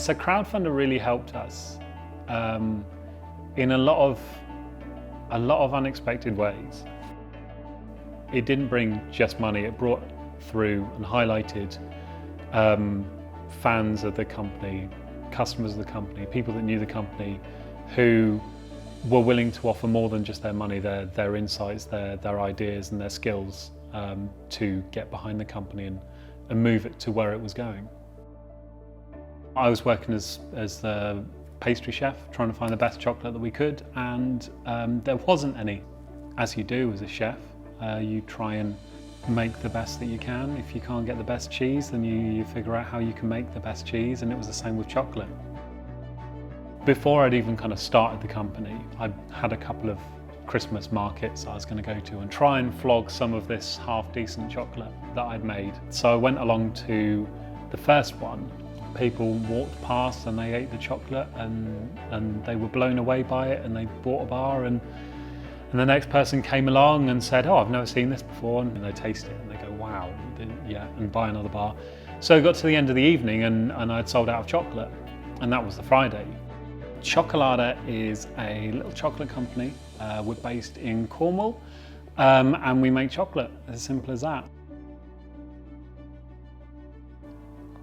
So Crowdfunder really helped us in a lot of unexpected ways. It didn't bring just money, it brought through and highlighted fans of the company, customers of the company, people that knew the company who were willing to offer more than just their money, their insights, their ideas and their skills to get behind the company and move it to where it was going. I was working as the pastry chef, trying to find the best chocolate that we could, and there wasn't any. As you do as a chef, you try and make the best that you can. If you can't get the best cheese, then you figure out how you can make the best cheese, and it was the same with chocolate. Before I'd even kind of started the company, I had a couple of Christmas markets I was going to go to and try and flog some of this half-decent chocolate that I'd made. So I went along to the first one. People walked past and they ate the chocolate and they were blown away by it, and they bought a bar, and the next person came along and said, oh, I've never seen this before, and they taste it and they go, wow, yeah, and buy another bar. So I got to the end of the evening and I'd sold out of chocolate, and that was the Friday. Chocolarder is a little chocolate company. We're based in Cornwall, and we make chocolate, as simple as that.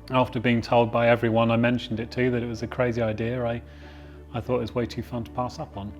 After being told by everyone I mentioned it to that it was a crazy idea, I thought it was way too fun to pass up on.